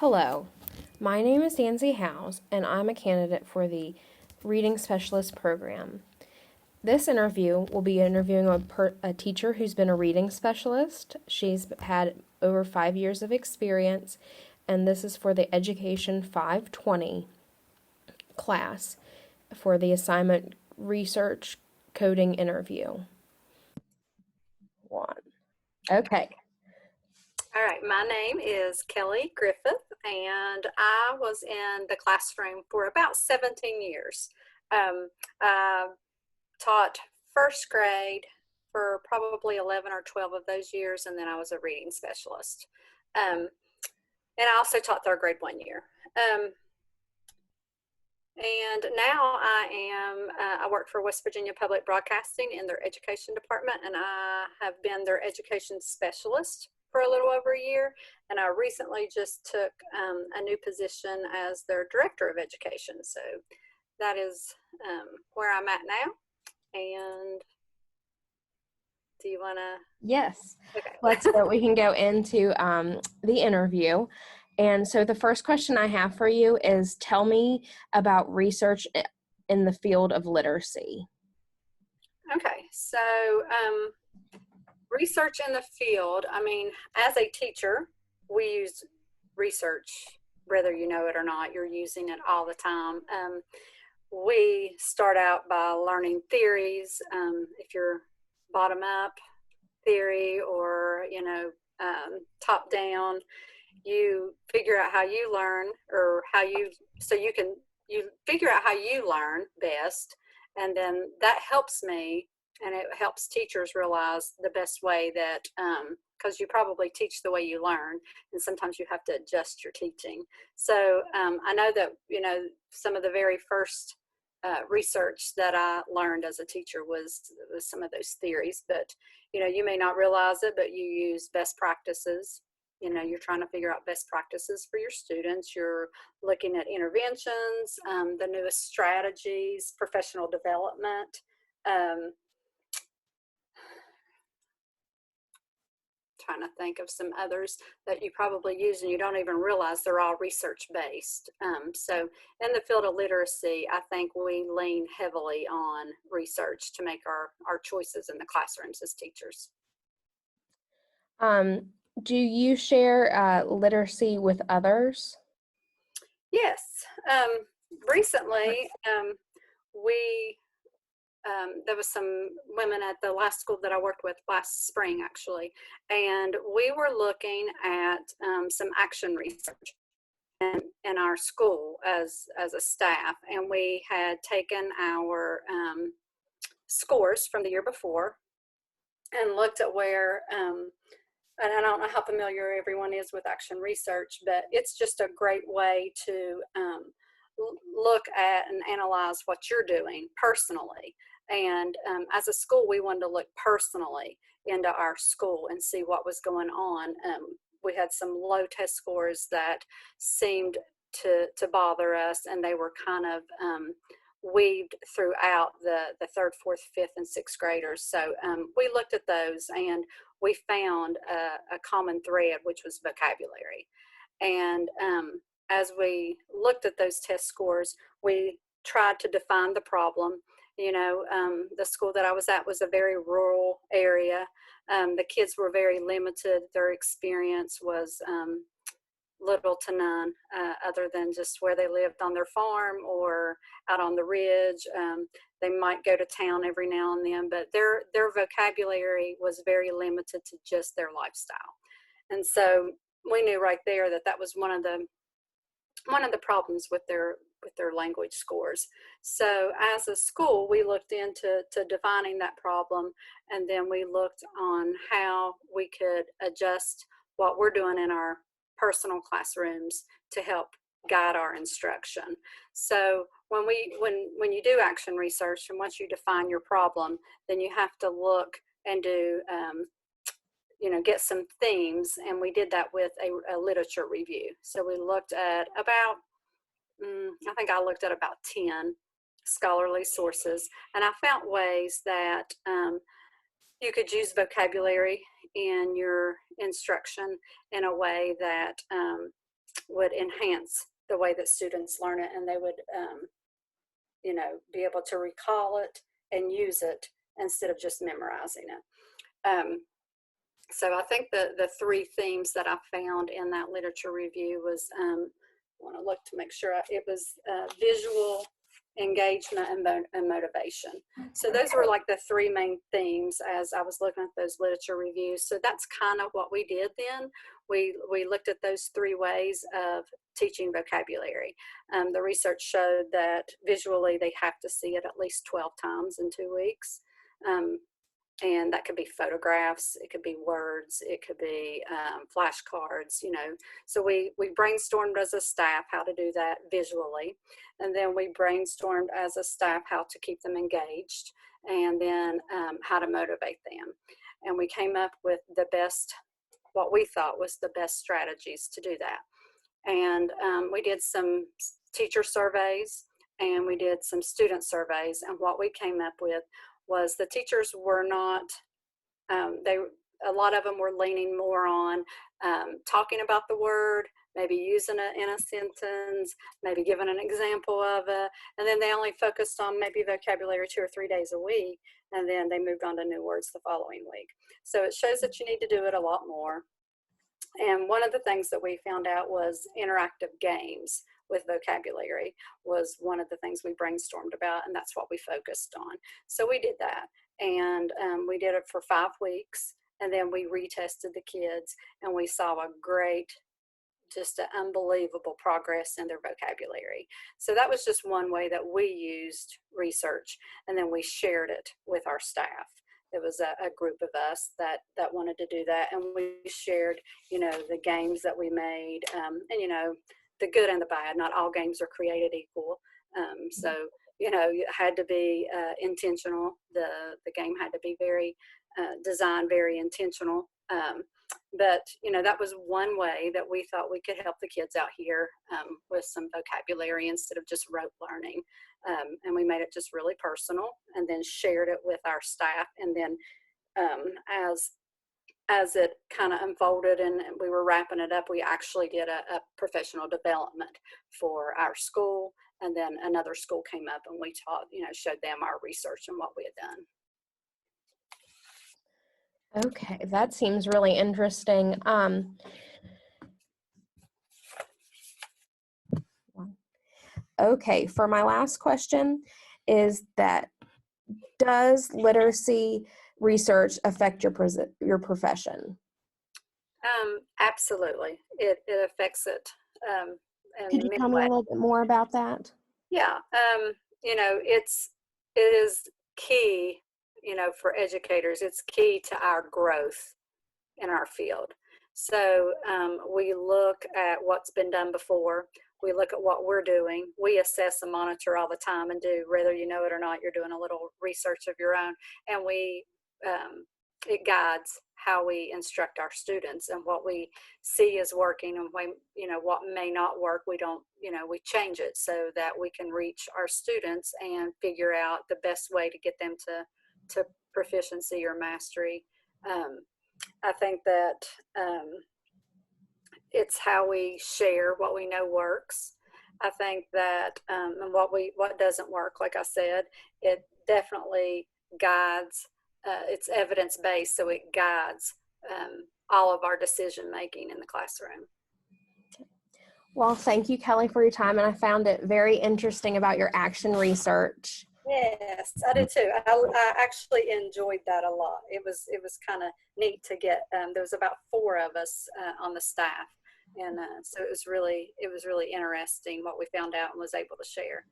Hello, my name is Dancey and I'm a candidate for the Reading Specialist program. This interview will be interviewing a teacher who's been a reading specialist. She's had over 5 years of experience, and this is for the Education 520 class for the assignment research coding interview. One. Okay. All right, my name is Kelly Griffith, and I was in the classroom for about 17 years. I taught first grade for probably 11 or 12 of those years, and then I was a reading specialist. And I also taught third grade 1 year. And now I work for West Virginia Public Broadcasting in their education department, and I have been their education specialist for a little over a year. And I recently just took a new position as their director of education. So that is where I'm at now. And do you want to? Yes. Okay. We can go into the interview. And so the first question I have for you is tell me about research in the field of literacy. Okay, so research in the field, I mean, as a teacher, we use research, whether you know it or not, you're using it all the time. We start out by learning theories. If you're bottom up theory or, top down, you figure out how you learn or you figure out how you learn best. And then that helps me and it helps teachers realize the best way that, because you probably teach the way you learn, and sometimes you have to adjust your teaching. So I know that, some of the very first research that I learned as a teacher was some of those theories, but, you may not realize it, but you use best practices. You're trying to figure out best practices for your students. You're looking at interventions, the newest strategies, professional development. Trying to think of some others that you probably use and you don't even realize they're all research based. So in the field of literacy, I think we lean heavily on research to make our choices in the classrooms as teachers. Do you share literacy with others? Yes. Recently, we there was some women at the last school that I worked with last spring, actually, and we were looking at some action research in our school as a staff, and we had taken our scores from the year before and looked at where and I don't know how familiar everyone is with action research, but it's just a great way to look at and analyze what you're doing personally. And as a school, we wanted to look personally into our school and see what was going on. We had some low test scores that seemed to bother us, and they were kind of weaved throughout the third, fourth, fifth, and sixth graders. So we looked at those and we found a common thread, which was vocabulary. And as we looked at those test scores, we tried to define the problem. The school that I was at was a very rural area. The kids were very limited. Their experience was little to none, other than just where they lived on their farm or out on the ridge. They might go to town every now and then, but their vocabulary was very limited to just their lifestyle. And so we knew right there that that was one of the problems with their language scores. So as a school, we looked into defining that problem, and then we looked on how we could adjust what we're doing in our personal classrooms to help guide our instruction. So when you do action research, and once you define your problem, then you have to look and do get some themes, and we did that with a literature review. So we looked at about I think I looked at about 10 scholarly sources, and I found ways that you could use vocabulary in your instruction in a way that would enhance the way that students learn it, and they would, be able to recall it and use it instead of just memorizing it. So I think the three themes that I found in that literature review was, I want to look to make sure it was visual, engagement, and motivation. So those were like the three main themes as I was looking at those literature reviews. So that's kind of what we did then. We looked at those three ways of teaching vocabulary. The research showed that visually they have to see it at least 12 times in 2 weeks. And that could be photographs, it could be words, it could be flashcards, So we brainstormed as a staff how to do that visually. And then we brainstormed as a staff how to keep them engaged, and then how to motivate them. And we came up with what we thought was the best strategies to do that. And we did some teacher surveys and we did some student surveys. And what we came up with was the teachers were not, a lot of them were leaning more on talking about the word, maybe using it in a sentence, maybe giving an example of it, and then they only focused on maybe vocabulary 2 or 3 days a week, and then they moved on to new words the following week. So it shows that you need to do it a lot more. And one of the things that we found out was interactive games with vocabulary was one of the things we brainstormed about, and that's what we focused on. So we did that, and we did it for 5 weeks, and then we retested the kids, and we saw a great, just an unbelievable progress in their vocabulary. So that was just one way that we used research, and then we shared it with our staff. There was a group of us that wanted to do that, and we shared, the games that we made, and the good and the bad. Not all games are created equal, so it had to be intentional. The game had to be very designed, very intentional. But that was one way that we thought we could help the kids out here with some vocabulary instead of just rote learning. And we made it just really personal, and then shared it with our staff. And then as it kind of unfolded and we were wrapping it up, we actually did a professional development for our school. And then another school came up and we taught, showed them our research and what we had done. Okay, that seems really interesting. Okay, for my last question is that, does literacy research affect your profession? Absolutely. It affects it Could in you many tell me a ways. little bit more about that? Yeah. It is key, for educators. It's key to our growth in our field. So we look at what's been done before. We look at what we're doing. We assess and monitor all the time and do, whether you know it or not, you're doing a little research of your own. And it guides how we instruct our students, and what we see is working, and what may not work, we don't, we change it so that we can reach our students and figure out the best way to get them to proficiency or mastery. I think that it's how we share what we know works. I think that and what doesn't work, like I said, it definitely guides. It's evidence-based, so it guides all of our decision making in the classroom. Well, thank you, Kelly, for your time, and I found it very interesting about your action research. Yes, I did too. I actually enjoyed that a lot. It was kind of neat to get. There was about 4 of us on the staff, and so it was really interesting what we found out and was able to share.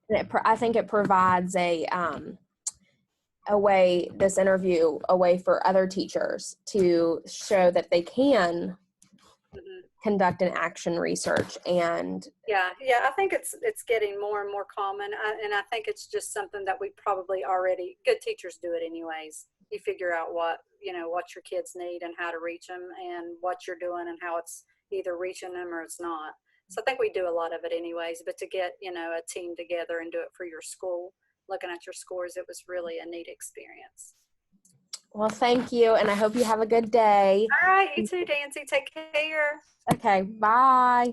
And I think it provides a way, this interview, a way for other teachers to show that they can conduct an action research. And yeah, I think it's getting more and more common, and I think it's just something that we probably already, good teachers do it anyways. You figure out what your kids need and how to reach them, and what you're doing and how it's either reaching them or it's not. So I think we do a lot of it anyways, but to get a team together and do it for your school, looking at your scores, it was really a neat experience. Well, thank you, and I hope you have a good day. All right, you too, Dancey. Take care. Okay, bye.